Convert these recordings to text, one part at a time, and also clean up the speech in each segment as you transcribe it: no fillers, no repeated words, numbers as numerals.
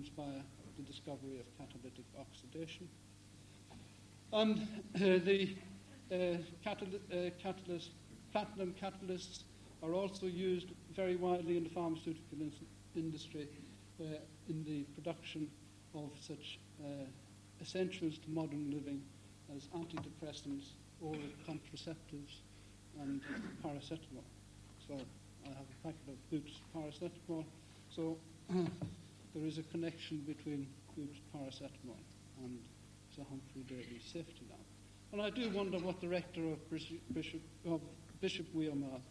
happens via the discovery of catalytic oxidation. And the platinum catalysts are also used very widely in the pharmaceutical industry in the production of such essentials to modern living as antidepressants, oral contraceptives, and paracetamol. So I have a packet of Boots paracetamol. So there is a connection between Boots paracetamol and Sir Humphrey Davy's safety lamp. And I do wonder what the rector of Bishop Wearmouth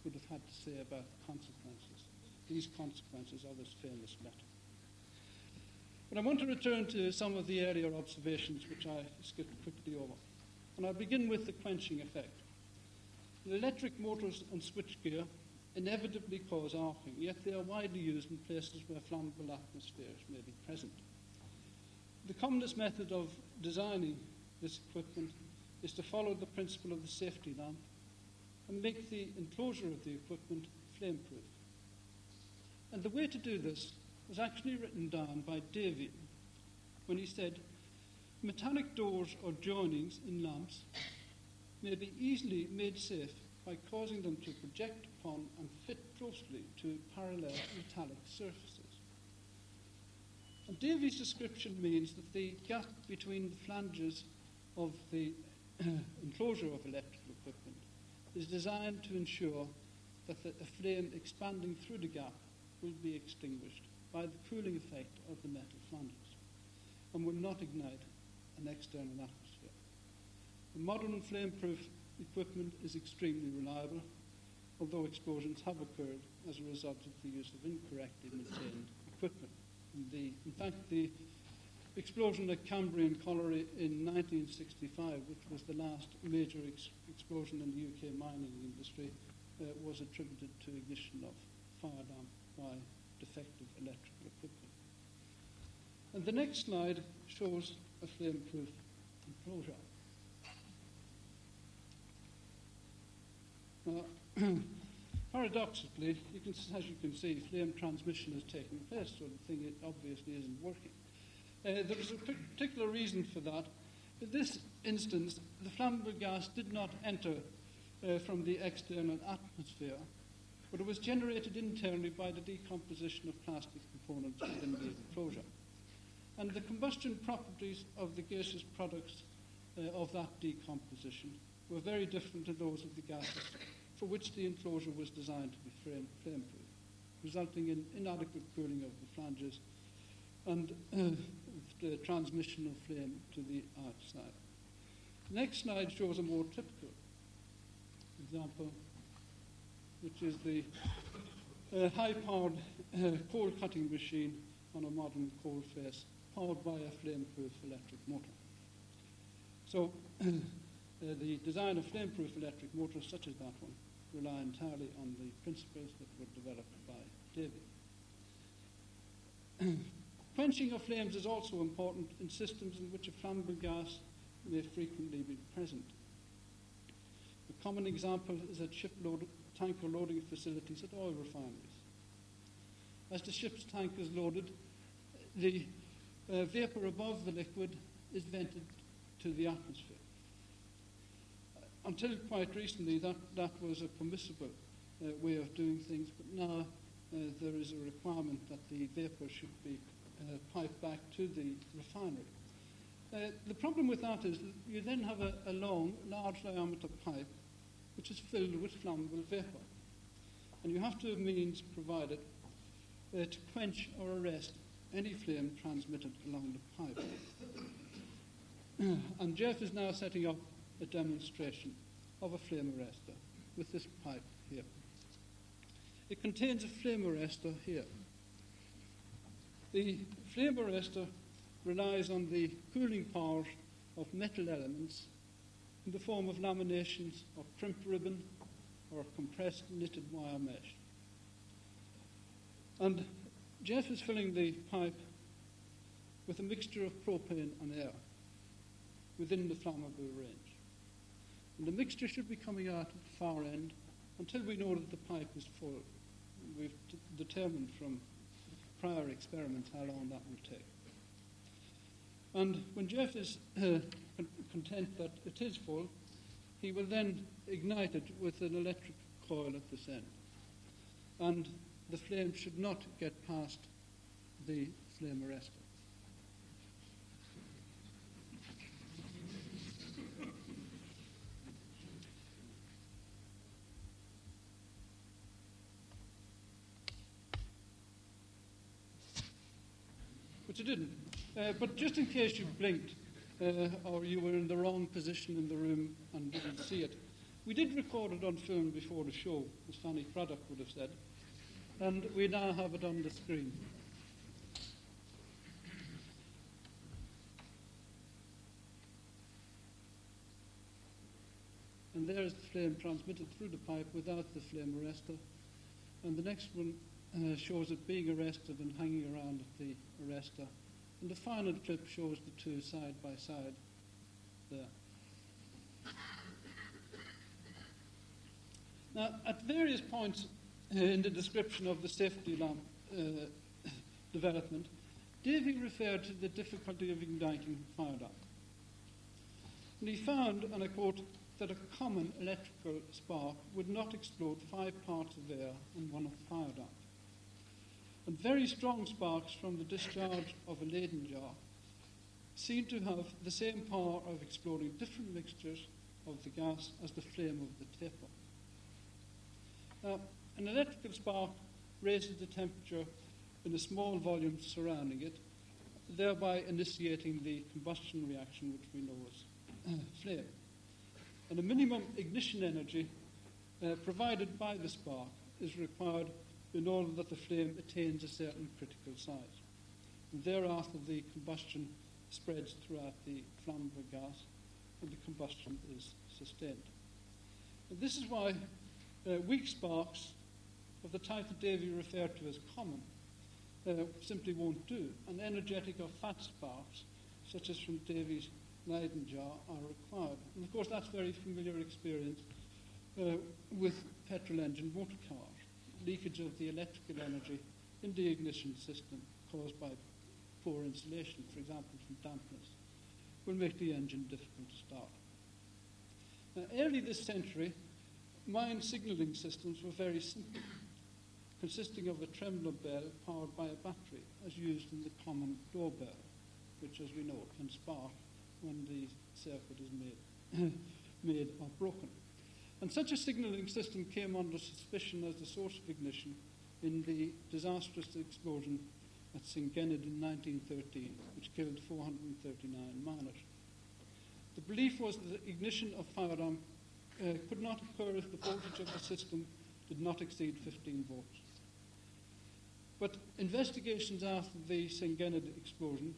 would have had to say about the consequences, these consequences of his famous letter. But I want to return to some of the earlier observations which I skipped quickly over. And I'll begin with the quenching effect. The electric motors and switchgear inevitably cause arcing, yet they are widely used in places where flammable atmospheres may be present. The commonest method of designing this equipment is to follow the principle of the safety lamp and make the enclosure of the equipment flame-proof. And the way to do this was actually written down by Davy when he said, metallic doors or joinings in lamps may be easily made safe by causing them to project upon and fit closely to parallel metallic surfaces. And Davy's description means that the gap between the flanges of the enclosure of electrical equipment is designed to ensure that a flame expanding through the gap will be extinguished by the cooling effect of the metal flanges and will not ignite an external atmosphere. The modern flame-proof equipment is extremely reliable, although explosions have occurred as a result of the use of incorrectly maintained equipment. In fact, the explosion at Cambrian Colliery in 1965, which was the last major explosion in the UK mining industry, was attributed to ignition of fire lamp by defective electrical equipment. And the next slide shows a flame-proof enclosure. Now, paradoxically, as you can see, flame transmission is taking place, so the thing obviously isn't working. There is a particular reason for that. In this instance, the flammable gas did not enter from the external atmosphere, but it was generated internally by the decomposition of plastic components within the enclosure. And the combustion properties of the gaseous products of that decomposition were very different to those of the gases for which the enclosure was designed to be flame-proof, resulting in inadequate cooling of the flanges and the transmission of flame to the outside. The next slide shows a more typical example, which is the high-powered coal cutting machine on a modern coal face powered by a flame-proof electric motor. So the design of flame-proof electric motors such as that one rely entirely on the principles that were developed by Davy. Quenching of flames is also important in systems in which a flammable gas may frequently be present. A common example is at tanker loading facilities at oil refineries. As the ship's tank is loaded, the vapour above the liquid is vented to the atmosphere. Until quite recently, that was a permissible way of doing things, but now there is a requirement that the vapour should be piped back to the refinery. The problem with that is that you then have a long, large diameter pipe which is filled with flammable vapour. And you have to have means provided to quench or arrest any flame transmitted along the pipe. And Jeff is now setting up a demonstration of a flame arrestor with this pipe here. It contains a flame arrestor here. The flame arrestor relies on the cooling powers of metal elements in the form of laminations of crimp ribbon or compressed knitted wire mesh. And Jeff is filling the pipe with a mixture of propane and air within the flammable range. And the mixture should be coming out at the far end until we know that the pipe is full. We've determined from prior experiments how long that will take. And when Jeff is content that it is full, he will then ignite it with an electric coil at this end. And the flame should not get past the flame arrestor. Which it didn't. But just in case you blinked or you were in the wrong position in the room and didn't see it, we did record it on film before the show, as Fanny Craddock would have said, and we now have it on the screen. And there's the flame transmitted through the pipe without the flame arrestor. And the next one shows it being arrested and hanging around at the arrestor. And the final clip shows the two side by side there. Now, at various points in the description of the safety lamp development, Davy referred to the difficulty of igniting fire damp. And he found, and I quote, that a common electrical spark would not explode 5 parts of air in one of fire damp. And very strong sparks from the discharge of a Leyden jar seem to have the same power of exploding different mixtures of the gas as the flame of the taper. Now, an electrical spark raises the temperature in a small volume surrounding it, thereby initiating the combustion reaction, which we know as flame. And a minimum ignition energy provided by the spark is required in order that the flame attains a certain critical size. And thereafter, the combustion spreads throughout the flammable gas, and the combustion is sustained. And this is why weak sparks of the type that Davy referred to as common simply won't do. And energetic or fat sparks, such as from Davy's Leyden jar, are required. And of course, that's very familiar experience with petrol engine motor cars. Leakage of the electrical energy in the ignition system caused by poor insulation, for example, from dampness, will make the engine difficult to start. Now, early this century, mine signalling systems were very simple, consisting of a trembler bell powered by a battery, as used in the common doorbell, which, as we know, can spark when the circuit is made or broken. And such a signalling system came under suspicion as the source of ignition in the disastrous explosion at Singenid in 1913, which killed 439 miners. The belief was that the ignition of fire damp could not occur if the voltage of the system did not exceed 15 volts. But investigations after the Singenid explosion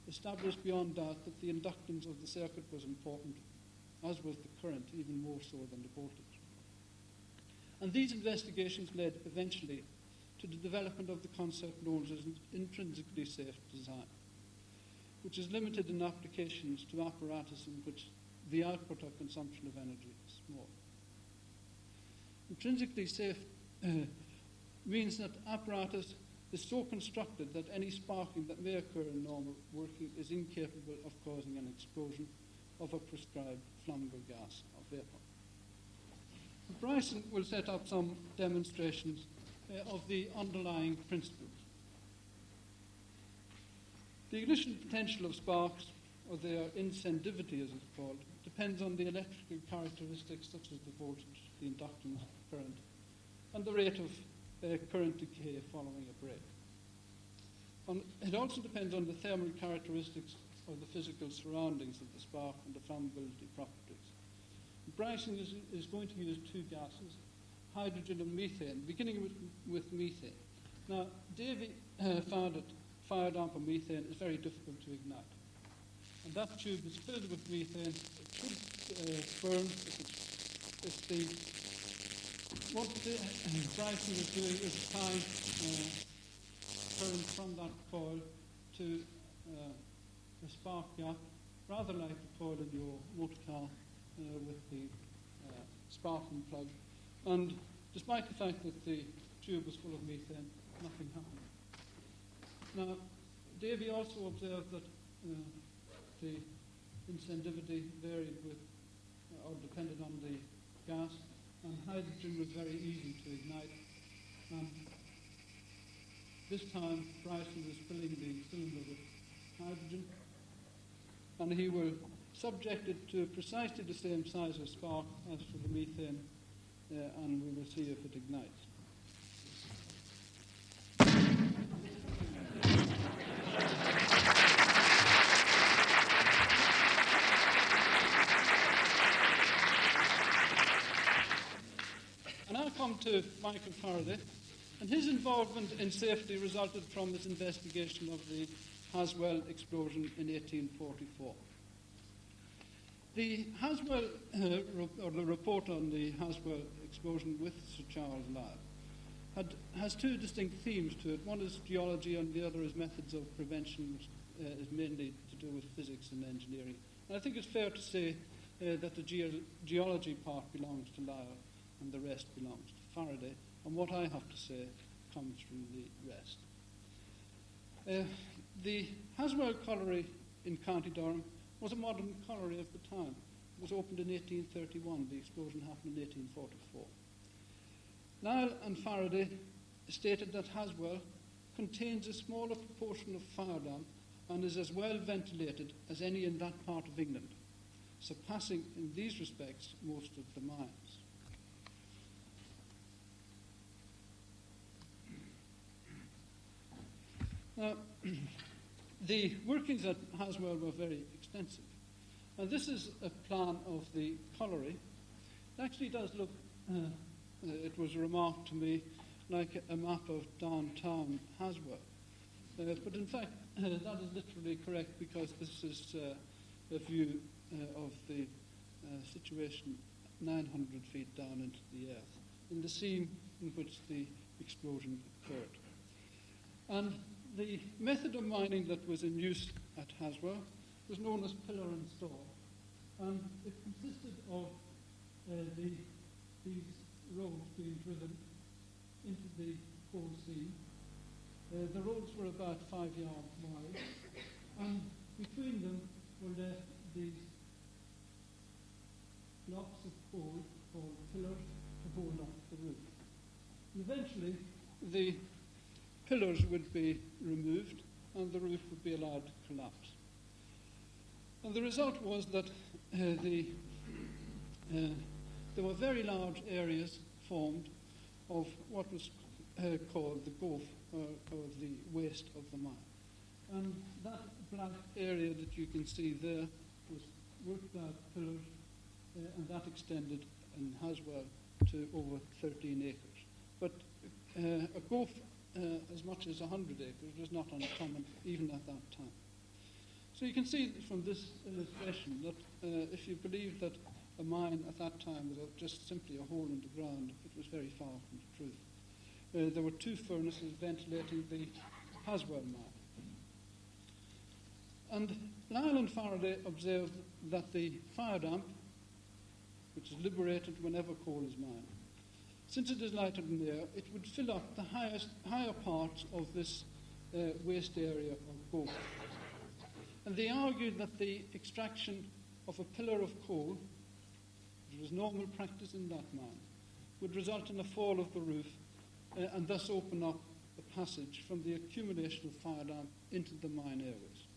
established beyond doubt that the inductance of the circuit was important, as was the current, even more so than the voltage. And these investigations led eventually to the development of the concept known as intrinsically safe design, which is limited in applications to apparatus in which the output or consumption of energy is small. Intrinsically safe means that apparatus is so constructed that any sparking that may occur in normal working is incapable of causing an explosion of a prescribed flammable gas or vapor. Bryson will set up some demonstrations of the underlying principles. The ignition potential of sparks, or their incenditivity as it's called, depends on the electrical characteristics such as the voltage, the inductance, current, and the rate of current decay following a break. It also depends on the thermal characteristics of the physical surroundings of the spark and the flammability properties. Bryson is going to use two gases, hydrogen and methane, beginning with methane. Now, Davy found that fire damp or methane is very difficult to ignite. And that tube is filled with methane. It should burn what Bryson is doing is tying current from that coil to a spark gap, rather like the coil in your motor car with the sparking plug. And despite the fact that the tube was full of methane, nothing happened. Now, Davy also observed that the incendiarity varied with, or depended on the gas, and hydrogen was very easy to ignite. This time, Bryson was filling the cylinder with hydrogen, and he will subject it to precisely the same size of spark as for the methane, and we will see if it ignites. And I'll come to Michael Faraday, and his involvement in safety resulted from his investigation of the Haswell explosion in 1844. The Haswell, or the report on the Haswell explosion with Sir Charles Lyell has two distinct themes to it. One is geology and the other is methods of prevention, which is mainly to do with physics and engineering. And I think it's fair to say that the geology part belongs to Lyell and the rest belongs to Faraday, and what I have to say comes from the rest. The Haswell Colliery in County Durham was a modern colliery of the time. It was opened in 1831. The explosion happened in 1844. Lyell and Faraday stated that Haswell contains a smaller proportion of fire damp and is as well ventilated as any in that part of England, surpassing in these respects most of the mines. Now, the workings at Haswell were very extensive. And this is a plan of the colliery. It actually does look, it was remarked to me, like a map of downtown Haswell. But in fact, that is literally correct, because this is a view of the situation 900 feet down into the earth, in the seam in which the explosion occurred. And the method of mining that was in use at Haswell was known as pillar and store, and it consisted of these roads being driven into the coal seam. The roads were about 5 yards wide, and between them were left these blocks of coal called pillars to hold up the roof. And eventually, the pillars would be removed and the roof would be allowed to collapse. And the result was that there were very large areas formed of what was called the gulf, or the waste of the mine. And that black area that you can see there was worked out pillars, and that extended in Haswell to over 13 acres. But a gulf as much as 100 acres was not uncommon even at that time. So you can see from this illustration that if you believe that a mine at that time was just simply a hole in the ground, it was very far from the truth. There were two furnaces ventilating the Haswell mine. And Lyell and Faraday observed that the fire damp, which is liberated whenever coal is mined, since it is lighter in the air, it would fill up the higher parts of this waste area of coal. And they argued that the extraction of a pillar of coal, which was normal practice in that mine, would result in a fall of the roof and thus open up a passage from the accumulation of fire damp into the mine airways.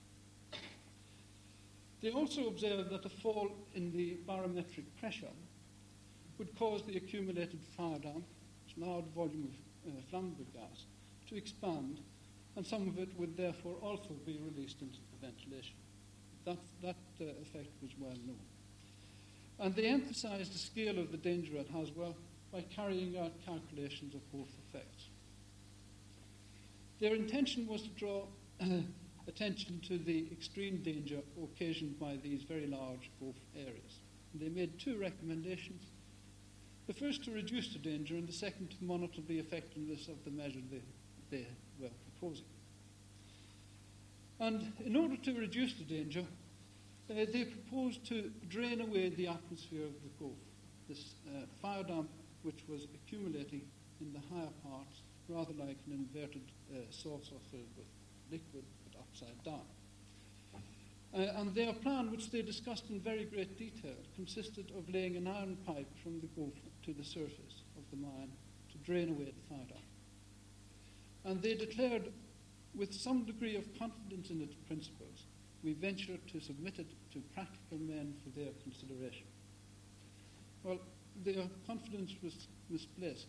They also observed that a fall in the barometric pressure would cause the accumulated fire damp, this large volume of flammable gas, to expand, and some of it would therefore also be released into the ventilation. That effect was well known. And they emphasized the scale of the danger at Haswell by carrying out calculations of both effects. Their intention was to draw attention to the extreme danger occasioned by these very large gulf areas. And they made two recommendations. The first to reduce the danger, and the second to monitor the effectiveness of the measure they were proposing. And in order to reduce the danger, they proposed to drain away the atmosphere of the Gulf, this fire damp which was accumulating in the higher parts, rather like an inverted saucer filled with liquid, but upside down. And their plan, which they discussed in very great detail, consisted of laying an iron pipe from the Gulf to the surface of the mine to drain away the fire damp. And they declared, with some degree of confidence in its principles, we venture to submit it to practical men for their consideration. Well, their confidence was misplaced.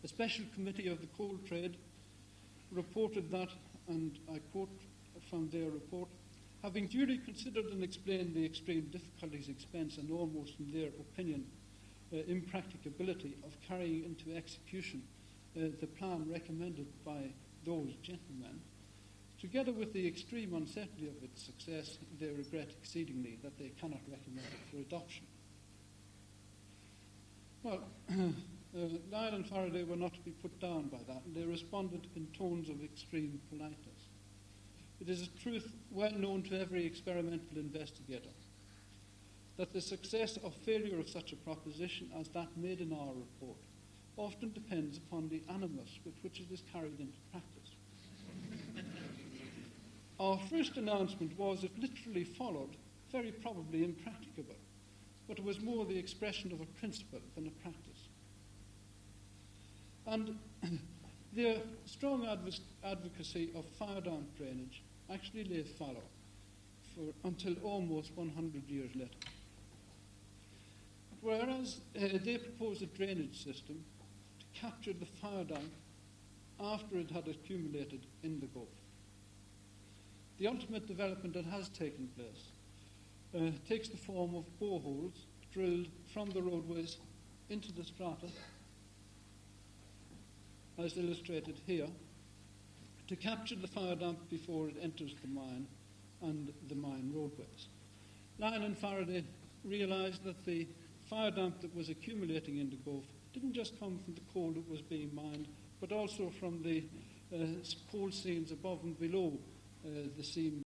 A special committee of the coal trade reported that, and I quote from their report, having duly considered and explained the extreme difficulties, expense, and almost, in their opinion, impracticability of carrying into execution the plan recommended by those gentlemen, together with the extreme uncertainty of its success, they regret exceedingly that they cannot recommend it for adoption. Well, Lyell and Faraday were not to be put down by that, and they responded in tones of extreme politeness. It is a truth well known to every experimental investigator that the success or failure of such a proposition as that made in our report often depends upon the animus with which it is carried into practice. Our first announcement was, if literally followed, very probably impracticable, but it was more the expression of a principle than a practice. And their strong advocacy of fire damp drainage actually lay fallow until almost 100 years later. Whereas they proposed a drainage system to capture the fire damp after it had accumulated in the Gulf. The ultimate development that has taken place takes the form of boreholes drilled from the roadways into the strata, as illustrated here, to capture the fire damp before it enters the mine and the mine roadways. Lyell and Faraday realized that the fire damp that was accumulating in the Gulf didn't just come from the coal that was being mined, but also from the coal seams above and below the seam